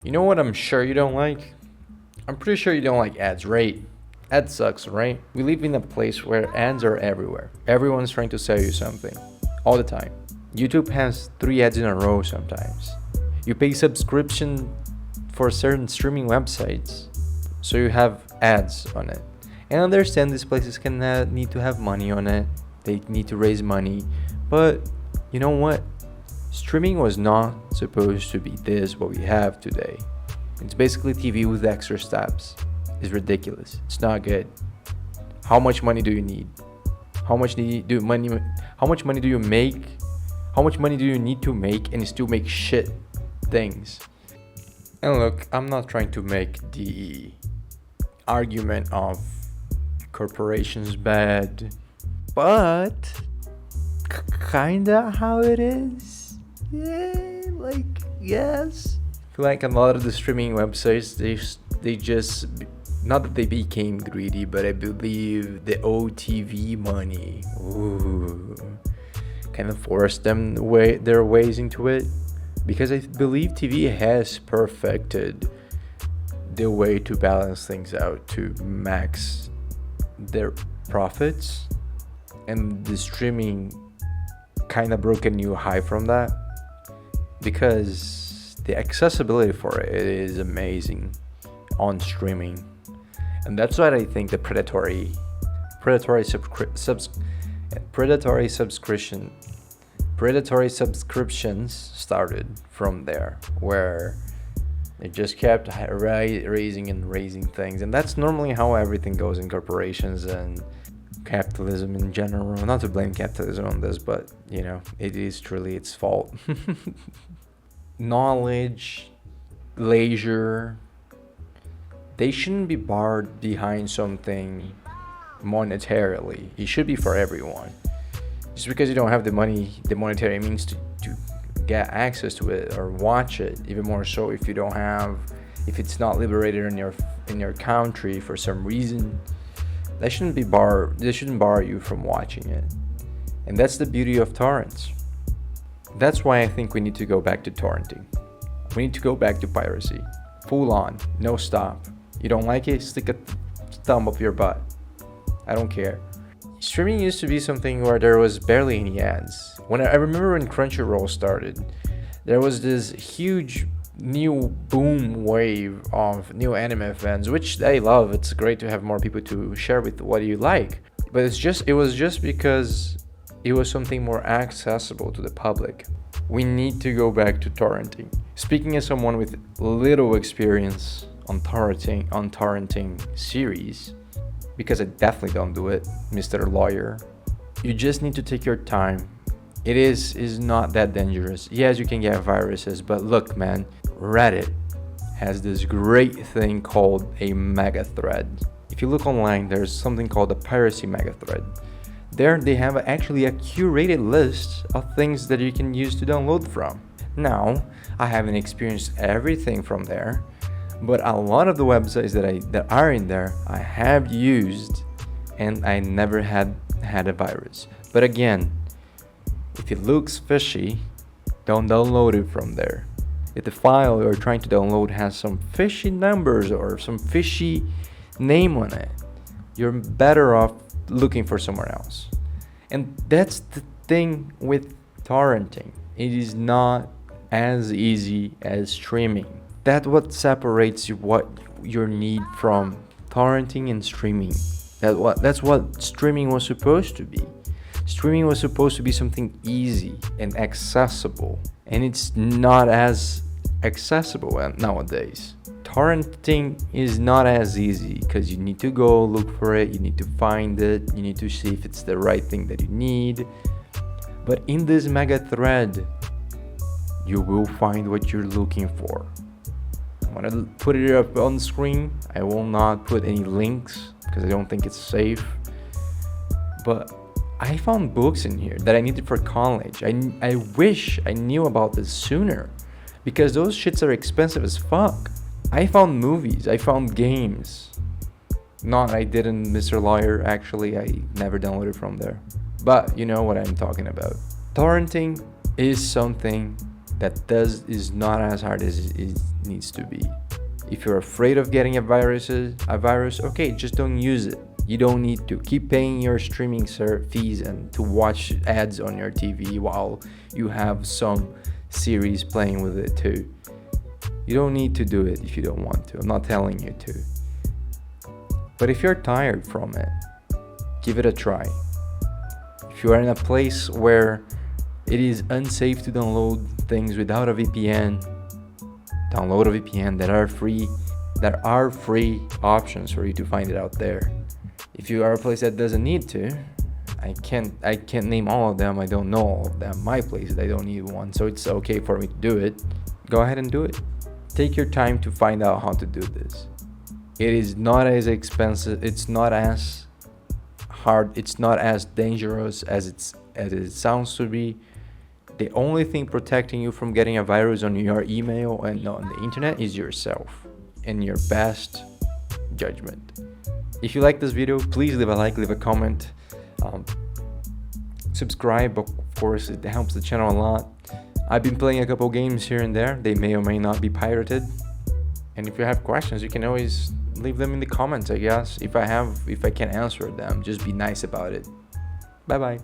You know what I'm sure you don't like? I'm pretty sure you don't like ads, right? Ads sucks, right? We live in a place where ads are everywhere. Everyone's trying to sell you something. All the time. YouTube has 3 ads in a row sometimes. You pay subscription for certain streaming websites, so you have ads on it. And I understand these places can need to have money on it. They need to raise money. But you know what? Streaming was not supposed to be this what we have today. It's basically TV with extra steps. It's ridiculous. It's not good. How much money do you need? How much money do you make? How much money do you need to make and still make shit things? And look, I'm not trying to make the argument of corporations bad, but kinda how it is. Yeah, yes. I feel like a lot of the streaming websites, they just, not that they became greedy, but I believe the OTV money, kind of forced their ways into it, because I believe TV has perfected the way to balance things out to max their profits, and the streaming kind of broke a new high from that, because the accessibility for it is amazing on streaming. And that's why I think the predatory subscriptions started from there, where they just kept raising things. And that's normally how everything goes in corporations and capitalism in general. Not to blame capitalism on this, but it is truly its fault. Knowledge, leisure, they shouldn't be barred behind something monetarily. It should be for everyone. Just because you don't have the money, the monetary means to get access to it or watch it, even more so if it's not liberated in your country for some reason, they shouldn't bar you from watching it. And that's the beauty of torrents. That's why I think we need to go back to torrenting. We need to go back to piracy. Full on, no stop. You don't like it? Stick a thumb up your butt. I don't care. Streaming used to be something where there was barely any ads. I remember when Crunchyroll started, there was this huge new boom wave of new anime fans, which I love. It's great to have more people to share with what you like. But it was just because it was something more accessible to the public. We need to go back to torrenting. Speaking as someone with little experience on torrenting series, because I definitely don't do it, Mr. Lawyer, you just need to take your time. It is not that dangerous. Yes, you can get viruses, but look, man, Reddit has this great thing called a mega thread. If you look online, there's something called a piracy mega thread. There they have actually a curated list of things that you can use to download from. Now, I haven't experienced everything from there, but a lot of the websites that are in there I have used, and I never had a virus. But again, if it looks fishy, don't download it from there. If the file you're trying to download has some fishy numbers or some fishy name on it, you're better off looking for somewhere else. And that's the thing with torrenting. It is not as easy as streaming. That's what separates what your need from torrenting and streaming. That's what streaming was supposed to be. Streaming was supposed to be something easy and accessible, and it's not as accessible nowadays. Torrenting is not as easy because you need to go look for it, you need to find it, you need to see if it's the right thing that you need. But in this mega thread, you will find what you're looking for. I'm gonna put it up on the screen. I will not put any links because I don't think it's safe. But I found books in here that I needed for college. I wish I knew about this sooner, because those shits are expensive as fuck. I found movies, I found games. I didn't, Mr. Lawyer, actually, I never downloaded from there. But you know what I'm talking about. Torrenting is something is not as hard as it needs to be. If you're afraid of getting a virus, okay, just don't use it. You don't need to keep paying your streaming fees and to watch ads on your TV while you have some series playing with it too. You don't need to do it if you don't want to. I'm not telling you to. But if you're tired from it, give it a try. If you are in a place where it is unsafe to download things without a VPN, download a VPN. There are free options for you to find it out there. If you are a place that doesn't need to, I can't name all of them. I don't know all of them. My place, I don't need one, so it's okay for me to do it. Go ahead and do it. Take your time to find out how to do this. It is not as expensive. It's not as hard. It's not as dangerous as it sounds to be. The only thing protecting you from getting a virus on your email and on the internet is yourself and your best judgment. If you like this video, please leave a like, leave a comment, subscribe. Of course, it helps the channel a lot. I've been playing a couple games here and there. They may or may not be pirated. And if you have questions, you can always leave them in the comments, I guess. If I can answer them, just be nice about it. Bye bye.